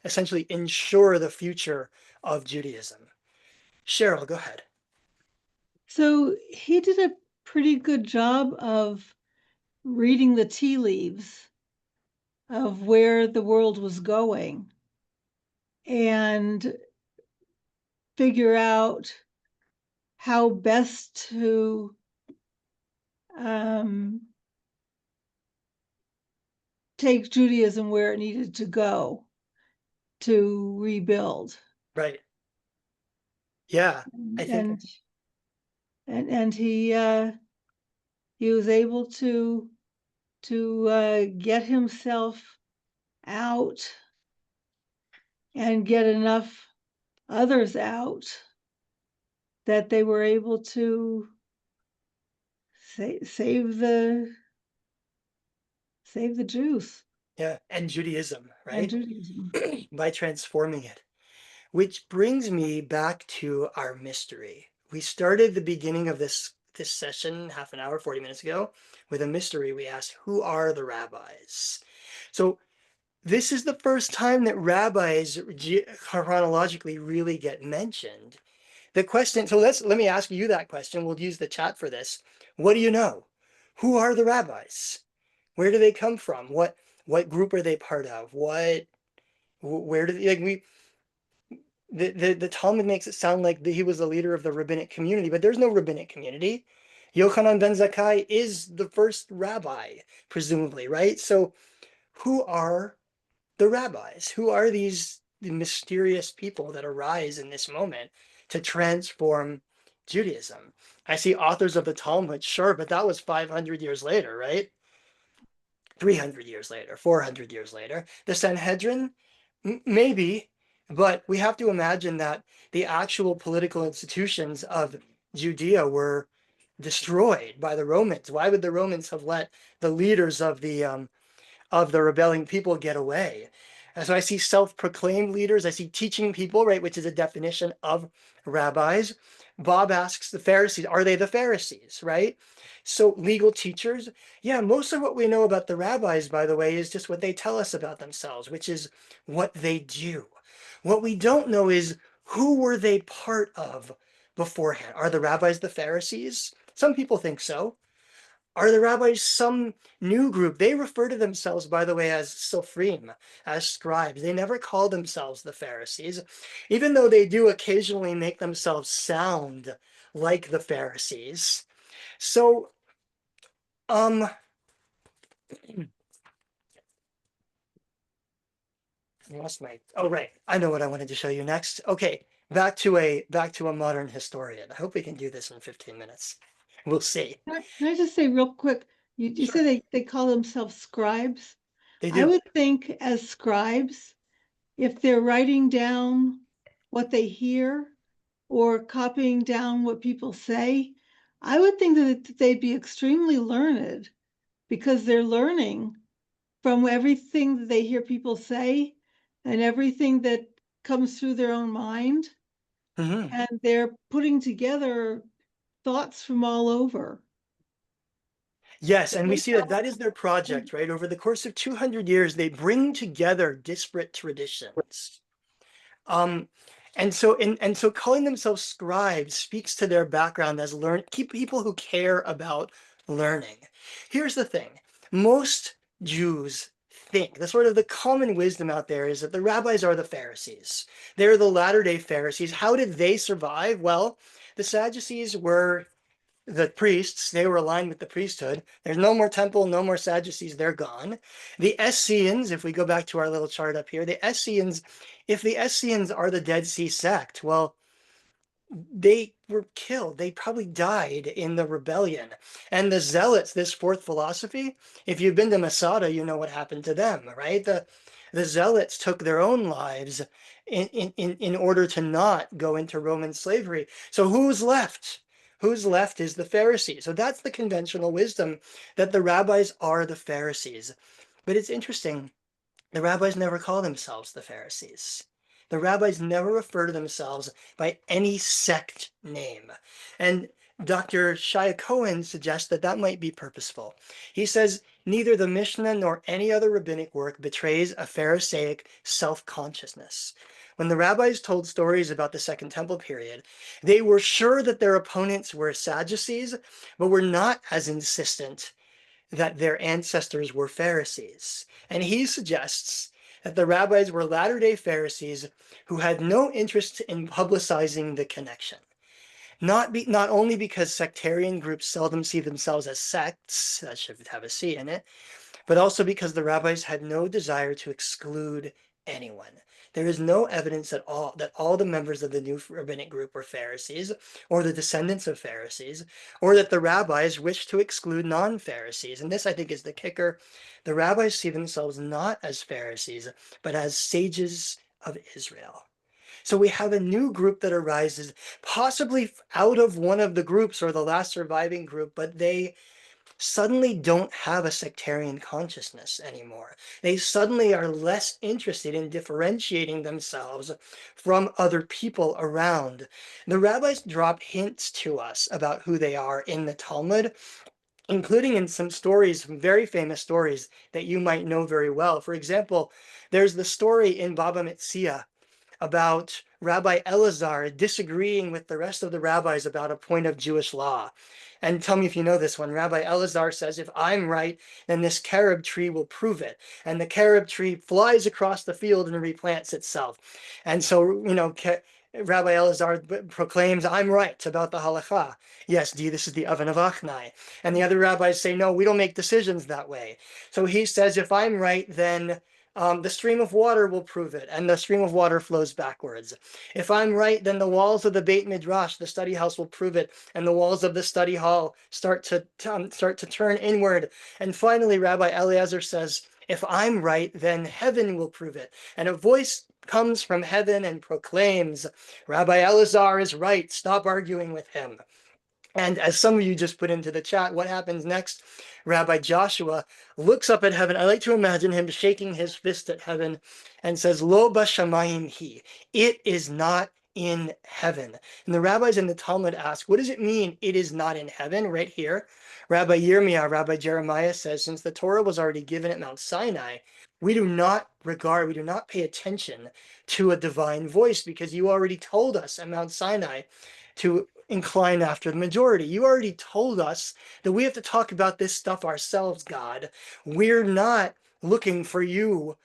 essentially ensure the future of Judaism. Cheryl, go ahead.
So he did a pretty good job of reading the tea leaves. of where the world was going and figure out how best to take Judaism where it needed to go to rebuild.
Right. Yeah, I think
and he was able to get himself out and get enough others out that they were able to save the Jews.
yeah, and Judaism,
And
right?
Judaism.
By transforming it. Which brings me back to our mystery. We started the beginning of this session half an hour, 40 minutes ago, with a mystery. We asked, who are the rabbis? So this is the first time that rabbis chronologically really get mentioned. The question, so let me ask you that question. We'll use the chat for this. What do you know? Who are the rabbis? Where do they come from? What group are they part of? Where do they, like the Talmud makes it sound like he was the leader of the rabbinic community, but there's no rabbinic community. Yochanan ben Zakkai is the first rabbi, presumably, right? So who are the rabbis? Who are the mysterious people that arise in this moment to transform Judaism? I see authors of the Talmud, sure, but that was 500 years later, right? 300 years later, 400 years later. The Sanhedrin, maybe, but we have to imagine that the actual political institutions of Judea were destroyed by the Romans. Why would the Romans have let the leaders of the rebelling people get away? And so I see self-proclaimed leaders. I see teaching people, right, which is a definition of rabbis. Bob asks the Pharisees, are they the Pharisees, right? So legal teachers, yeah, most of what we know about the rabbis, by the way, is just what they tell us about themselves, which is what they do. What we don't know is who were they part of beforehand? Are the rabbis the Pharisees? Some people think so. Are the rabbis some new group? They refer to themselves, by the way, as sophrim, as scribes. They never call themselves the Pharisees, even though they do occasionally make themselves sound like the Pharisees. So, I lost my, oh, right. I know what I wanted to show you next. Okay, back to a modern historian. I hope we can do this in 15 minutes. We'll see.
Can I just say real quick, you
Sure.
say they call themselves scribes?
They
I
do.
would think as scribes, if they're writing down what they hear or copying down what people say, I would think that they'd be extremely learned because they're learning from everything that they hear people say and everything that comes through their own mind.
Mhm.
And they're putting together thoughts from all over.
Yes, and we see that is their project, right? Over the course of 200 years, they bring together disparate traditions. And so calling themselves scribes speaks to their background as people who care about learning. Here's the thing. Most Jews think, the sort of the common wisdom out there is that the rabbis are the Pharisees. They're the Latter-day Pharisees. How did they survive? Well, the Sadducees were the priests. They were aligned with the priesthood. There's no more temple, no more Sadducees, they're gone. The Essenes, if we go back to our little chart up here, the Essenes, if the Essenes are the Dead Sea sect, well, they were killed. They probably died in the rebellion. And the Zealots, this fourth philosophy, if you've been to Masada, you know what happened to them, right? The Zealots took their own lives in order to not go into Roman slavery. So who's left? Who's left is the Pharisees. So that's the conventional wisdom, that the rabbis are the Pharisees. But it's interesting, the rabbis never call themselves the Pharisees. The rabbis never refer to themselves by any sect name. And Dr. Shia Cohen suggests that might be purposeful. He says, neither the Mishnah nor any other rabbinic work betrays a Pharisaic self-consciousness. When the rabbis told stories about the Second Temple period, they were sure that their opponents were Sadducees, but were not as insistent that their ancestors were Pharisees. And he suggests that the rabbis were Latter-day Pharisees who had no interest in publicizing the connection. Not only because sectarian groups seldom see themselves as sects, that should have a C in it, but also because the rabbis had no desire to exclude anyone. There is no evidence at all that all the members of the new rabbinic group were Pharisees, or the descendants of Pharisees, or that the rabbis wished to exclude non-Pharisees. And this, I think, is the kicker. The rabbis see themselves not as Pharisees, but as sages of Israel. So we have a new group that arises, possibly out of one of the groups or the last surviving group, but they suddenly don't have a sectarian consciousness anymore. They suddenly are less interested in differentiating themselves from other people around. The rabbis drop hints to us about who they are in the Talmud, including in some stories, very famous stories that you might know very well. For example, there's the story in Baba Metzia about Rabbi Elazar disagreeing with the rest of the rabbis about a point of Jewish law. And tell me if you know this one. Rabbi Elazar says, if I'm right, then this carob tree will prove it. And the carob tree flies across the field and replants itself. And so, Rabbi Elazar proclaims, I'm right about the halakha. Yes, this is the oven of Achnai. And the other rabbis say, no, we don't make decisions that way. So he says, if I'm right, then the stream of water will prove it, and the stream of water flows backwards. If I'm right, then the walls of the Beit Midrash, the study house, will prove it, and the walls of the study hall start to turn inward. And finally, Rabbi Eliezer says, if I'm right, then heaven will prove it. And a voice comes from heaven and proclaims, Rabbi Elazar is right, stop arguing with him. And as some of you just put into the chat, what happens next? Rabbi Joshua looks up at heaven. I like to imagine him shaking his fist at heaven and says, Lo b'shamayim hi. It is not in heaven. And the rabbis in the Talmud ask, what does it mean it is not in heaven? Right here, Rabbi Yirmiyah, Rabbi Jeremiah says, since the Torah was already given at Mount Sinai, we do not pay attention to a divine voice because you already told us at Mount Sinai to incline after the majority. You already told us that we have to talk about this stuff ourselves, God. We're not looking for you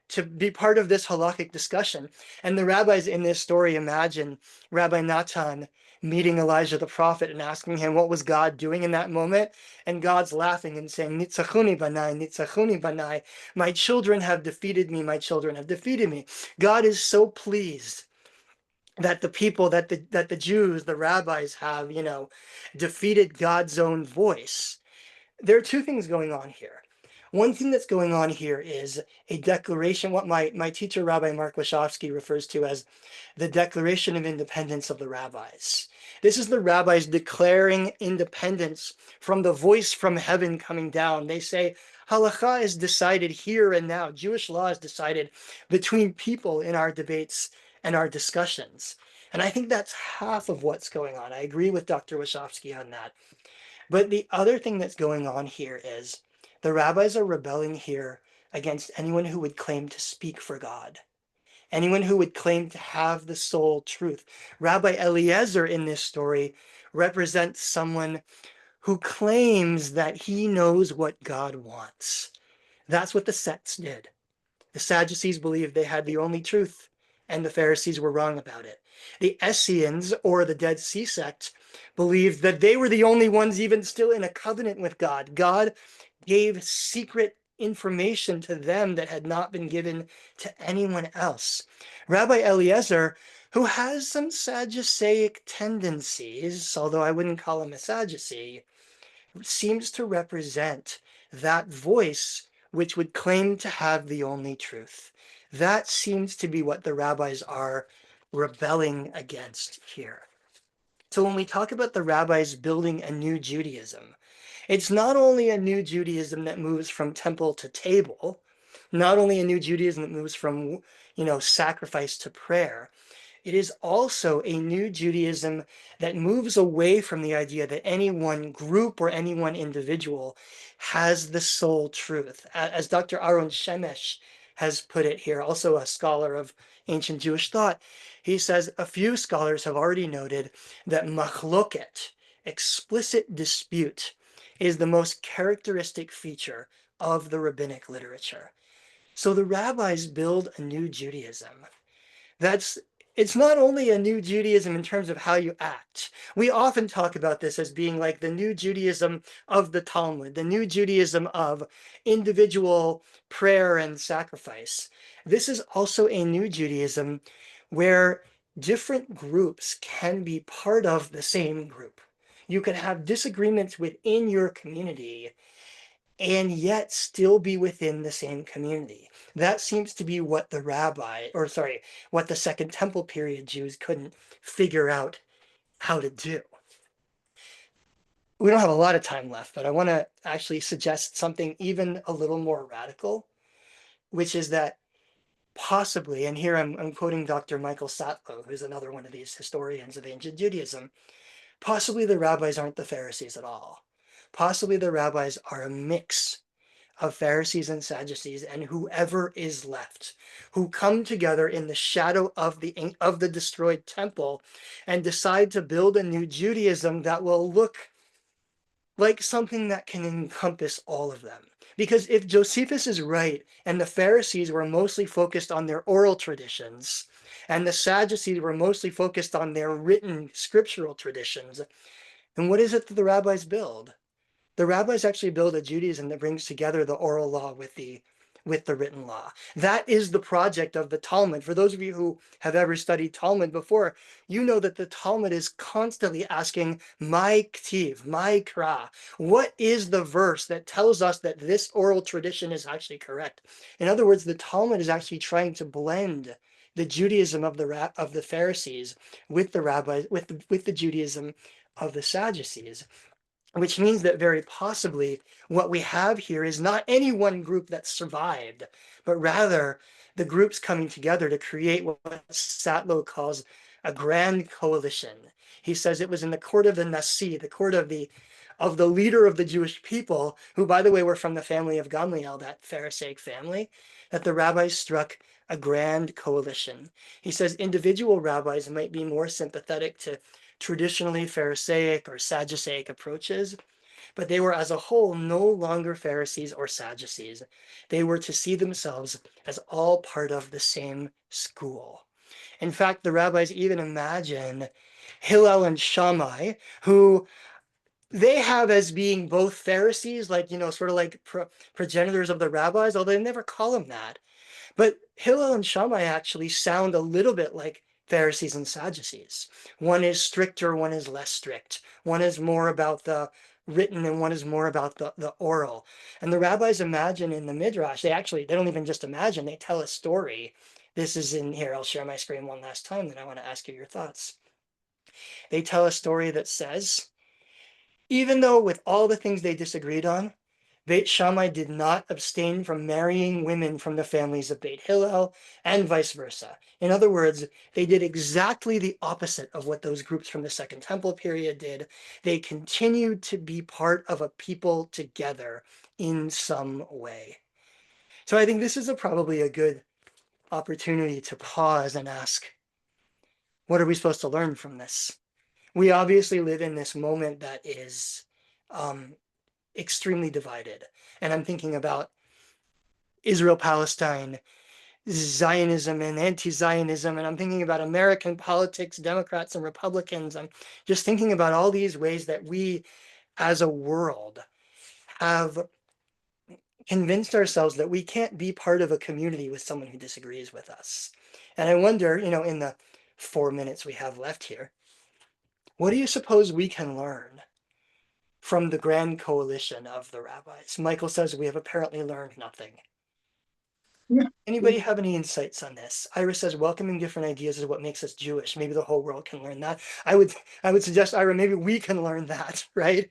to be part of this halakhic discussion. And the rabbis in this story imagine Rabbi Natan meeting Elijah the prophet and asking him what was God doing in that moment. And God's laughing and saying, Nitzachuni banai, my children have defeated me, my children have defeated me. God is so pleased that the people, that the Jews, the rabbis have, defeated God's own voice. There are two things going on here. One thing that's going on here is a declaration, what my teacher, Rabbi Mark Wachowski, refers to as the Declaration of Independence of the rabbis. This is the rabbis declaring independence from the voice from heaven coming down. They say, halakha is decided here and now. Jewish law is decided between people in our debates and our discussions. And I think that's half of what's going on. I agree with Dr. Wachowski on that. But the other thing that's going on here is the rabbis are rebelling here against anyone who would claim to speak for God, anyone who would claim to have the sole truth. Rabbi Eliezer in this story represents someone who claims that he knows what God wants. That's what the sects did. The Sadducees believed they had the only truth, and the Pharisees were wrong about it. The Essenes, or the Dead Sea sect, believed that they were the only ones even still in a covenant with God. God gave secret information to them that had not been given to anyone else. Rabbi Eliezer, who has some Sadduceic tendencies, although I wouldn't call him a Sadducee, seems to represent that voice which would claim to have the only truth. That seems to be what the rabbis are rebelling against here. So when we talk about the rabbis building a new Judaism, it's not only a new Judaism that moves from temple to table, not only a new Judaism that moves from, sacrifice to prayer. It is also a new Judaism that moves away from the idea that any one group or any one individual has the sole truth. As Dr. Aaron Shemesh has put it here, also a scholar of ancient Jewish thought, he says a few scholars have already noted that machloket, explicit dispute, is the most characteristic feature of the rabbinic literature. So the rabbis build a new Judaism. It's not only a new Judaism in terms of how you act. We often talk about this as being like the new Judaism of the Talmud, the new Judaism of individual prayer and sacrifice. This is also a new Judaism where different groups can be part of the same group. You can have disagreements within your community and yet still be within the same community. That seems to be what what the Second Temple period Jews couldn't figure out how to do. We don't have a lot of time left, but I want to actually suggest something even a little more radical, which is that possibly, and here I'm quoting Dr. Michael Satlow, who's another one of these historians of ancient Judaism, possibly the rabbis aren't the Pharisees at all. Possibly the rabbis are a mix of Pharisees and Sadducees and whoever is left, who come together in the shadow of the destroyed temple and decide to build a new Judaism that will look like something that can encompass all of them. Because if Josephus is right and the Pharisees were mostly focused on their oral traditions and the Sadducees were mostly focused on their written scriptural traditions, then what is it that the rabbis build? The rabbis actually build a Judaism that brings together the oral law with the written law. That is the project of the Talmud. For those of you who have ever studied Talmud before, you know that the Talmud is constantly asking, my ktiv, my kra, what is the verse that tells us that this oral tradition is actually correct? In other words, the Talmud is actually trying to blend the Judaism of the Pharisees with the rabbis, with the Judaism of the Sadducees. Which means that very possibly what we have here is not any one group that survived, but rather the groups coming together to create what Satlow calls a grand coalition. He says it was in the court of the Nasi, the court of the leader of the Jewish people, who, by the way, were from the family of Gamliel, that Pharisaic family, that the rabbis struck a grand coalition. He says individual rabbis might be more sympathetic to traditionally Pharisaic or Sadduceic approaches, but they were as a whole no longer Pharisees or Sadducees. They were to see themselves as all part of the same school. In fact, the rabbis even imagine Hillel and Shammai, who they have as being both Pharisees, like, sort of like progenitors of the rabbis, although they never call them that. But Hillel and Shammai actually sound a little bit like Pharisees and Sadducees. One is stricter, one is less strict. One is more about the written and one is more about the oral. And the rabbis imagine in the Midrash, they don't even just imagine, they tell a story. This is in here, I'll share my screen one last time, then I want to ask you your thoughts. They tell a story that says, even though with all the things they disagreed on, Beit Shammai did not abstain from marrying women from the families of Beit Hillel and vice versa. In other words, they did exactly the opposite of what those groups from the Second Temple period did. They continued to be part of a people together in some way. So I think this is probably a good opportunity to pause and ask, what are we supposed to learn from this? We obviously live in this moment that is extremely divided. And I'm thinking about Israel-Palestine, Zionism and anti-Zionism, and I'm thinking about American politics, Democrats and Republicans. I'm just thinking about all these ways that we as a world have convinced ourselves that we can't be part of a community with someone who disagrees with us. And I wonder, in the 4 minutes we have left here, what do you suppose we can learn from the grand coalition of the rabbis? Michael says we have apparently learned nothing. Anybody have any insights on this? Ira says welcoming different ideas is what makes us Jewish. Maybe the whole world can learn that. I would suggest, Ira, maybe we can learn that, right?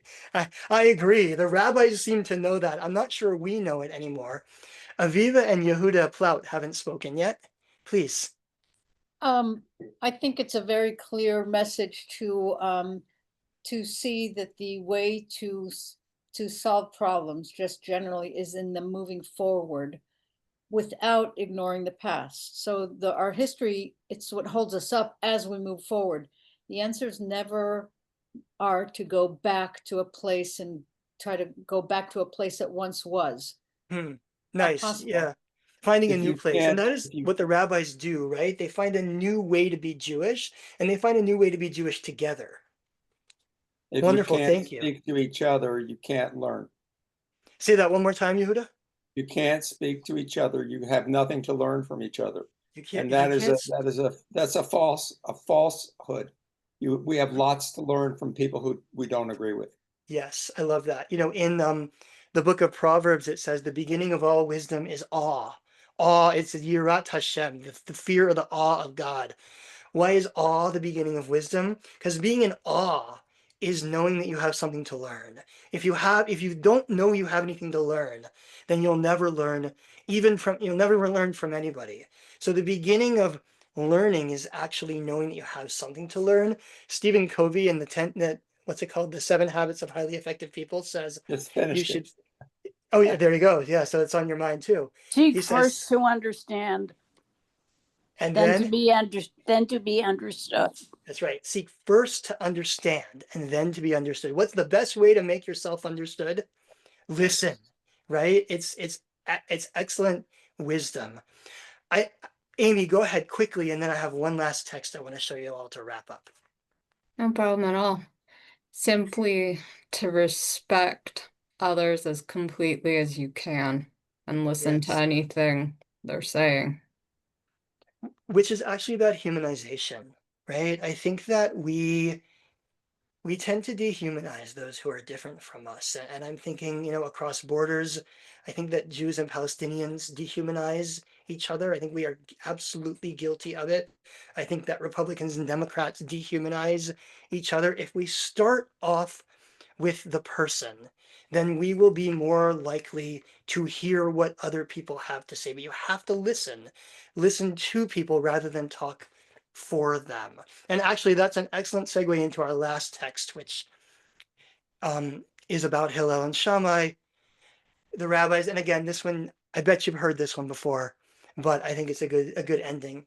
I agree. The rabbis seem to know that. I'm not sure we know it anymore. Aviva and Yehuda Plaut haven't spoken yet. Please.
I think it's a very clear message to see that the way to solve problems just generally is in the moving forward without ignoring the past. So our history, it's what holds us up as we move forward. The answers never are to go back to a place and try to go back to a place that once was.
Nice.
possible.
Yeah. Finding a
If
new
you
place. And
can't-
that is
if you-
what the rabbis do, right? They find a new way to be Jewish, and they find a new way to be Jewish together.
If
Wonderful,
you can't
thank you.
speak to each other, you can't learn.
Say that one more time, Yehuda.
You can't speak to each other. You have nothing to learn from each other.
You can't.
And
if you can't
that's a falsehood. We have lots to learn from people who we don't agree with.
Yes, I love that. You know, in the book of Proverbs, it says the beginning of all wisdom is awe. Awe, it's the Yirat Hashem, the fear or the awe of God. Why is awe the beginning of wisdom? Because being in awe is knowing that you have something to learn. If you don't know you have anything to learn, then you'll never learn, you'll never learn from anybody. So the beginning of learning is actually knowing that you have something to learn. Stephen Covey in what's it called? The 7 Habits of Highly Effective People says
Just finished
you
it.
should. Oh yeah, there you go. Yeah, so it's on your mind too.
Seek
He
first
says,
to understand,
and
then to be understood.
that's right. Seek first to understand and then to be understood. What's the best way to make yourself understood? Listen, right? It's excellent wisdom. Amy, go ahead quickly, and then I have one last text I want to show you all to wrap up.
No problem at all. Simply to respect others as completely as you can and listen to
Yes.
anything they're saying.
Which is actually about humanization, right? I think that we tend to dehumanize those who are different from us. And I'm thinking, you know, across borders, I think that Jews and Palestinians dehumanize each other. I think we are absolutely guilty of it. I think that Republicans and Democrats dehumanize each other. If we start off with the person, then we will be more likely to hear what other people have to say. But you have to listen to people rather than talk for them. And actually, that's an excellent segue into our last text, which is about Hillel and Shammai, the rabbis. And again, this one, I bet you've heard this one before, but I think it's a good ending.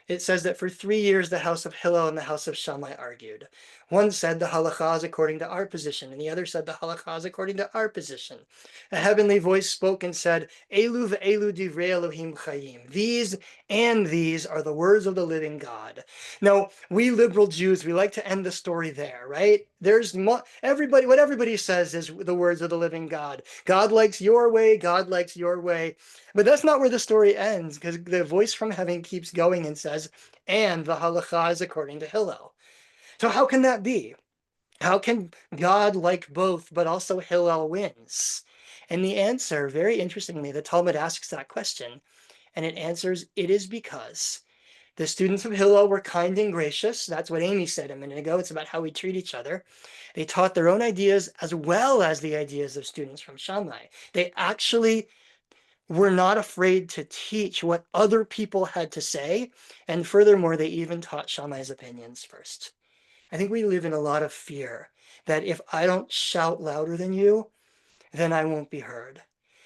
It says that for 3 years, the house of Hillel and the house of Shammai argued. One said the halakha is according to our position, and the other said the halakha is according to our position. A heavenly voice spoke and said, Elu ve'elu divrei Elohim chayim. These and these are the words of the living God. Now, we liberal Jews, we like to end the story there, right? What everybody says is the words of the living God. God likes your way, God likes your way. But that's not where the story ends, because the voice from heaven keeps going and says, and the halakha is according to Hillel. So how can that be? How can God like both, but also Hillel wins? And the answer, very interestingly, the Talmud asks that question, and it answers, it is because the students of Hillel were kind and gracious. That's what Amy said a minute ago. It's about how we treat each other. They taught their own ideas as well as the ideas of students from Shammai. They actually were not afraid to teach what other people had to say. And furthermore, they even taught Shammai's opinions first. I think we live in a lot of fear that if I don't shout louder than you, then I won't be heard.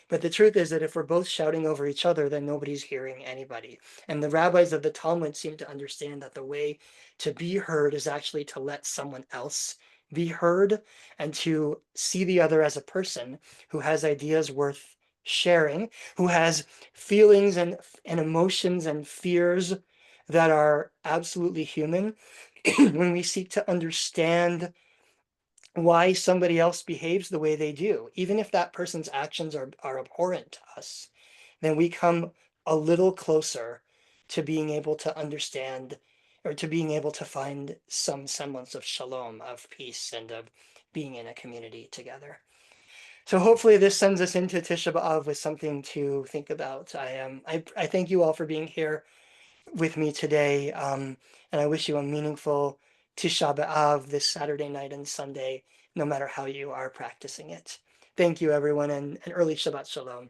But the truth is that if we're both shouting over each other, then nobody's hearing anybody. And the rabbis of the Talmud seem to understand that the way to be heard is actually to let someone else be heard and to see the other as a person who has ideas worth sharing, who has feelings and emotions and fears that are absolutely human. When we seek to understand why somebody else behaves the way they do, even if that person's actions are abhorrent to us, then we come a little closer to being able to understand or to being able to find some semblance of shalom, of peace, and of being in a community together. So hopefully this sends us into Tisha B'Av with something to think about. I thank you all for being here with me today, and I wish you a meaningful Tisha B'Av this Saturday night and Sunday, no matter how you are practicing it. Thank you, everyone, and early Shabbat Shalom.